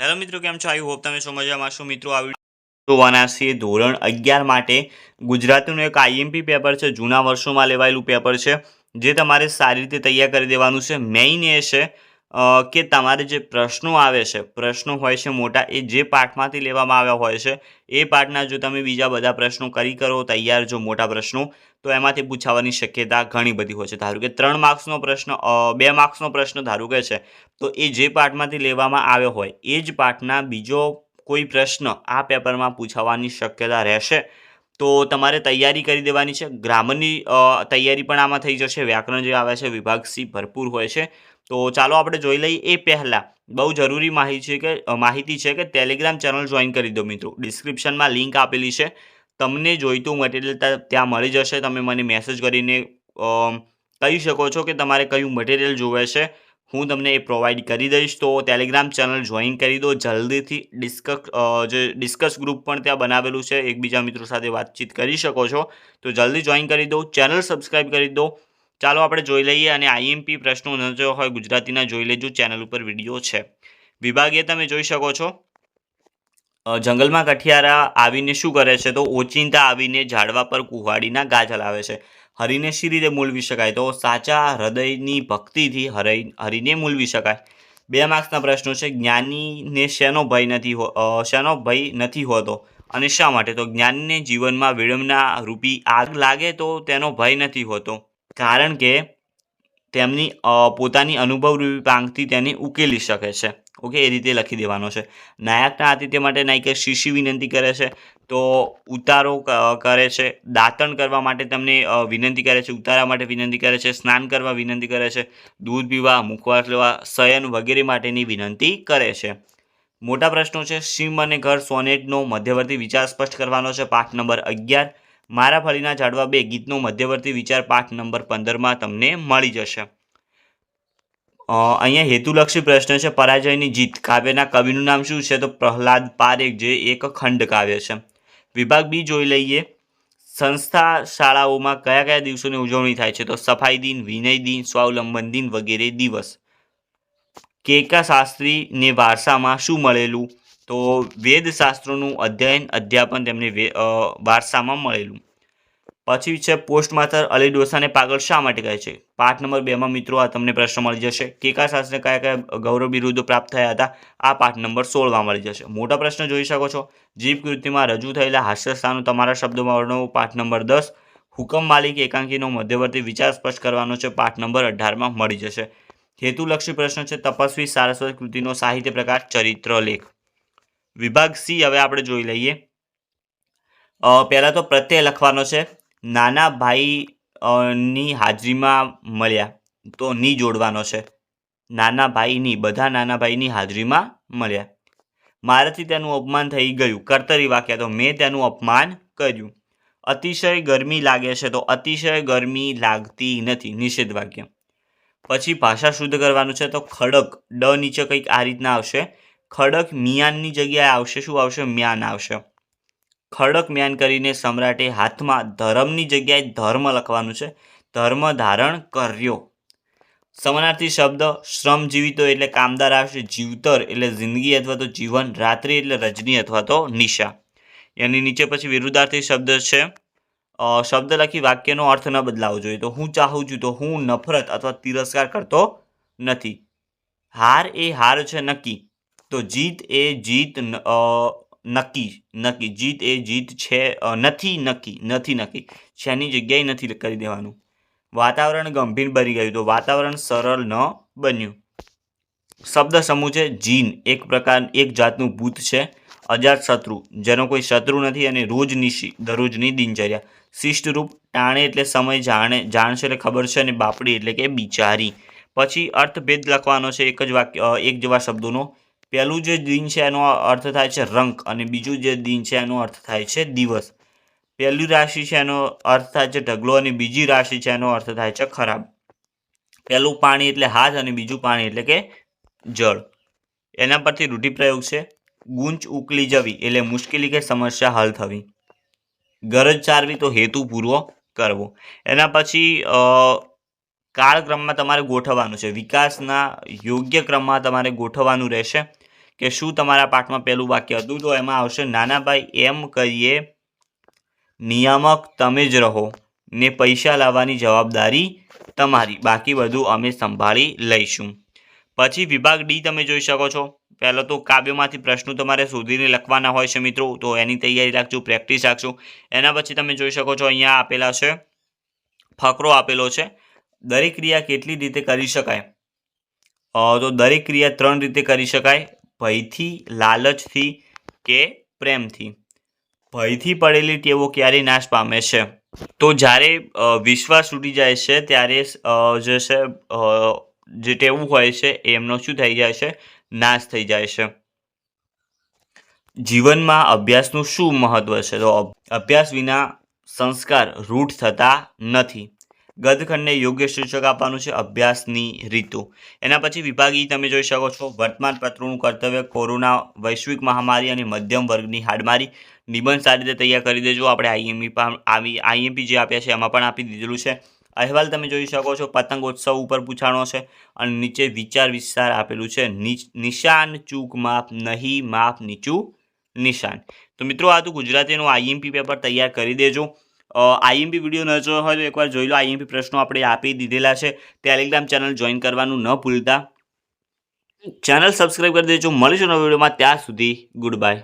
Hello મિત્રો, કેમ છો? આઈ હોપ તમે છો મજામાં છો. મિત્રો, આ વિડીયો જોવાના છે ધોરણ 11 માટે ગુજરાતીનું એક આઈએમપી પેપર છે, જૂના વર્ષોમાં લેવાયેલું પેપર છે, જે તમારે સારી રીતે તૈયાર કરી દેવાનું છે. મેઇન એ છે કે તમારે જે પ્રશ્નો આવે છે, પ્રશ્નો હોય છે મોટા, એ જે પાઠમાંથી લેવામાં આવ્યા હોય છે એ પાઠના જો તમે બીજા બધા પ્રશ્નો કરો તૈયાર, જો મોટા પ્રશ્નો, તો એમાંથી પૂછાવાની શક્યતા ઘણી બધી હોય છે. ધારો કે 3 માર્ક્સનો પ્રશ્ન, 2 માર્ક્સનો પ્રશ્ન ધારો કે છે, તો એ જે પાઠમાંથી લેવામાં આવ્યો હોય એ જ પાઠના બીજો કોઈ પ્રશ્ન આ પેપરમાં પૂછાવાની શક્યતા રહેશે. તો તમારે તૈયારી કરી દેવાની છે. ગ્રામરની તૈયારી પણ આમાં થઈ જશે. વ્યાકરણ જે આવે છે વિભાગ સી ભરપૂર હોય છે. તો ચાલો આપણે જોઈ લઈએ. એ પહેલાં બહુ જરૂરી માહિતી છે કે ટેલિગ્રામ ચેનલ જોઈન કરી દો મિત્રો. ડિસ્ક્રિપ્શનમાં લિંક આપેલી છે. તમને જોઈતું મટીરિયલ ત્યાં મળી જશે. તમે મને મેસેજ કરીને કહી શકો છો કે તમારે કયું મટીરિયલ જોવે છે. હું તમને એ પ્રોવાઈડ કરી દઈશ. તો ટેલિગ્રામ ચેનલ જોઈન કરી દો જલ્દીથી. ડિસ્કસ ગ્રુપ પણ ત્યાં બનાવેલું છે, એકબીજા મિત્રો સાથે વાતચીત કરી શકો છો. તો જલ્દી જોઈન કરી દો, ચેનલ સબસ્ક્રાઈબ કરી દો. ચાલો આપણે જોઈ લઈએ. અને આઈએમપી પ્રશ્નો ન જો હોય ગુજરાતીના જોઈ લેજો, ચેનલ ઉપર વિડીયો છે. વિભાગે તમે જોઈ શકો છો. જંગલમાં કઠિયારા આવીને શું કરે છે? તો ઓચિંતા આવીને ઝાડવા પર કુહાડીના ગા ચલાવે છે. હરિને શી રીતે મૂલવી શકાય? તો સાચા હૃદયની ભક્તિથી હરિને મૂલવી શકાય. 2 માર્ક્સના પ્રશ્નો છે. જ્ઞાનીને શેનો ભય નથી હોતો અને શા માટે? તો જ્ઞાનીને જીવનમાં વિડંબના રૂપી આગ લાગે તો તેનો ભય નથી હોતો, કારણ કે તેમની પોતાની અનુભવરૂપી પાંખથી તેને ઉકેલી શકે છે. ઓકે, એ રીતે લખી દેવાનો છે. નાયકના આતિથ્ય માટે નાયિકા શીશી વિનંતી કરે છે, તો ઉતારો કરે છે. દાંતણ કરવા માટે તમને વિનંતી કરે છે, ઉતારા માટે વિનંતી કરે છે. સ્નાન કરવા વિનંતી કરે છે. દૂધ પીવા, મુખવાસ લેવા, શયન વગેરે માટેની વિનંતી કરે છે. મોટા પ્રશ્નો છે. સિંહ અને ઘર સોનેટનો મધ્યવર્તી વિચાર સ્પષ્ટ કરવાનો છે. પાઠ નંબર 11. મારા ફળીના ઝાડવા 2 ગીતનો મધ્યવર્તી વિચાર પાઠ નંબર 15માં તમને મળી જશે. અહીંયા હેતુલક્ષી પ્રશ્ન છે. પરાજયની જીત કાવ્યના કવિનું નામ શું છે? તો પ્રહલાદ પારેખ, જે એક ખંડ કાવ્ય છે. વિભાગ બી જોઈ લઈએ. સંસ્થા શાળાઓમાં કયા કયા દિવસોની ઉજવણી થાય છે? તો સફાઈ દિન, વિનય દિન, સ્વાવલંબન દિન વગેરે દિવસ. કેકા શાસ્ત્રીને વારસામાં શું મળેલું? તો વેદશાસ્ત્રોનું અધ્યાપન તેમને વારસામાં મળેલું. પછી છે પોસ્ટ માસ્ટર અલી ડોસાને પાગલ શા માટે કહે છે? પાઠ નંબર 2માં મિત્રો આ તમને પ્રશ્ન મળી જશે. કેકા શાસ્ત્રીને કયા કયા ગૌરવ બિરુદો પ્રાપ્ત થયા હતા? આ પાઠ નંબર 16માં મળી જશે. મોટા પ્રશ્ન જોઈ શકો છો. જીભ કૃતિમાં રજૂ થયેલા હાસ્યસ્થાનો તમારા શબ્દોમાં વર્ણવો. પાઠ નંબર 10. હુકમ માલિક એકાંકીનો મધ્યવર્તી વિચાર સ્પષ્ટ કરવાનો છે. પાઠ નંબર 18માં મળી જશે. હેતુલક્ષી પ્રશ્ન છે. તપસ્વી સારસ્વત કૃતિનો સાહિત્ય પ્રકાર ચરિત્ર લેખ. વિભાગ સી હવે આપણે જોઈ લઈએ. પહેલા તો પ્રત્યય લખવાનો છે. નાના ભાઈની હાજરીમાં મળ્યા, તો ની જોડવાનો છે. નાના ભાઈની, બધા નાના ભાઈની હાજરીમાં મળ્યા. મારાથી તેનું અપમાન થઈ ગયું. કર્તરી વાક્ય, તો મેં તેનું અપમાન કર્યું. અતિશય ગરમી લાગે છે, તો અતિશય ગરમી લાગતી નથી. નિષેધ વાક્ય. પછી ભાષા શુદ્ધ કરવાનું છે. તો ખડક, ડ નીચે કંઈક આ રીતના આવશે. ખડક મિયાનની જગ્યાએ આવશે. શું આવશે? મ્યાન આવશે. ખડક મ્યાન કરીને સમ્રાટે હાથમાં ધર્મની જગ્યાએ ધર્મ લખવાનું છે. ધર્મ ધારણ કર્યો. સમાનાર્થી શબ્દ શ્રમજીવી તો એટલે કામદાર આવશે. જીવતર એટલે જિંદગી અથવા તો જીવન. રાત્રિ એટલે રજની અથવા તો નિશા. એની નીચે પછી વિરુદ્ધાર્થી શબ્દ છે. શબ્દ લખી વાક્યનો અર્થ ન બદલાવો જોઈએ. તો હું ચાહું છું, તો હું નફરત અથવા તિરસ્કાર કરતો નથી. હાર એ હાર છે નક્કી, તો જીત એ જીત નક્કી. જીત એ જીત છે નથી નક્કી. શેની જગ્યાએ નથી કરી દેવાનું. વાતાવરણ ગંભીર બની ગયું, તો વાતાવરણ સરળ ન બન્યું. શબ્દ સમૂહ છે. જીન એક જાતનું ભૂત છે. અજાત શત્રુ, જેનો કોઈ શત્રુ નથી અને રોજનીશી, દરરોજની દિનચર્યા. શિષ્ટરૂપ, ટાણે એટલે સમય, જાણશે એટલે ખબર છે, અને બાપડી એટલે કે બિચારી. પછી અર્થભેદ લખવાનો છે. એક જ વાક્ય, એક જેવા શબ્દોનો. પહેલું જે દિન છે એનો અર્થ થાય છે રંક, અને બીજું જે દિન છે એનો અર્થ થાય છે દિવસ. પહેલી રાશિ છે એનો અર્થ થાય છે ઢગલો, અને બીજી રાશિ છે એનો અર્થ થાય છે ખરાબ. પહેલું પાણી એટલે હાથ, અને બીજું પાણી એટલે કે જળ. એના પરથી રૂઢિપ્રયોગ છે. ગૂંચ ઉકલી જવી એટલે મુશ્કેલી કે સમસ્યા હલ થવી. ગરજ ચારવી તો હેતુ પૂરો કરવો. એના પછી કાળક્રમમાં તમારે ગોઠવવાનું છે. વિકાસના યોગ્ય ક્રમમાં તમારે ગોઠવવાનું રહેશે. કે શું તમારા પાઠમાં પહેલું વાક્ય હતું? તો એમાં આવશે નાના ભાઈ એમ કહીએ નિયામક તમે જ રહો ને પૈસા લાવવાની જવાબદારી તમારી, બાકી બધું અમે સંભાળી લઈશું. પછી વિભાગ ડી તમે જોઈ શકો છો. પહેલો તો કાવ્યમાંથી પ્રશ્નો તમારે શોધીને લખવાના હોય છે મિત્રો, તો એની તૈયારી રાખજો, પ્રેક્ટિસ રાખજો. એના પછી તમે જોઈ શકો છો અહીંયા આપેલા છે ફકરો આપેલો છે. દરેક ક્રિયા કેટલી રીતે કરી શકાય? તો દરેક ક્રિયા 3 રીતે કરી શકાય: ભયથી, લાલચથી કે પ્રેમથી. ભયથી પડેલી ટેવો ક્યારે નાશ પામે છે? તો જ્યારે વિશ્વાસ તૂટી જાય છે ત્યારે જે છે જે ટેવું હોય છે એમનો શું થઈ જાય છે? નાશ થઈ જાય છે. જીવનમાં અભ્યાસનું શું મહત્વ છે? તો અભ્યાસ વિના સંસ્કાર રૂઢ થતા નથી. ગદખંડને યોગ્ય શીર્ષક આપવાનું છે અભ્યાસની રીતો. એના પછી વિભાગ ઈ તમે જોઈ શકો છો વર્તમાન પત્રોનું કર્તવ્ય, કોરોના, વૈશ્વિક મહામારી અને મધ્યમ વર્ગની હાડમારી. નિબંધ સારી રીતે તૈયાર કરી દેજો. આપણે આઈએમપી જે આપ્યા છે એમાં પણ આપી દીધેલું છે. અહેવાલ તમે જોઈ શકો છો પતંગોત્સવ ઉપર પૂછાણો છે અને નીચે વિચાર વિસ્તાર આપેલું છે. નિશાન ચૂક માપ નહીં, માપ નીચું નિશાન. તો મિત્રો આ તો ગુજરાતીનું આઈએમપી પેપર તૈયાર કરી દેજો. આઈએમપી વિડીયો ન જોયો હોય તો એકવાર જોઈ લો. આઈએમપી પ્રશ્નો આપણે આપી દીધેલા છે. ટેલિગ્રામ ચેનલ જોઈન કરવાનું ન ભૂલતા. ચેનલ સબસ્ક્રાઈબ કરી દેજો. મળીશું નવા વિડીયોમાં. ત્યાં સુધી ગુડ બાય.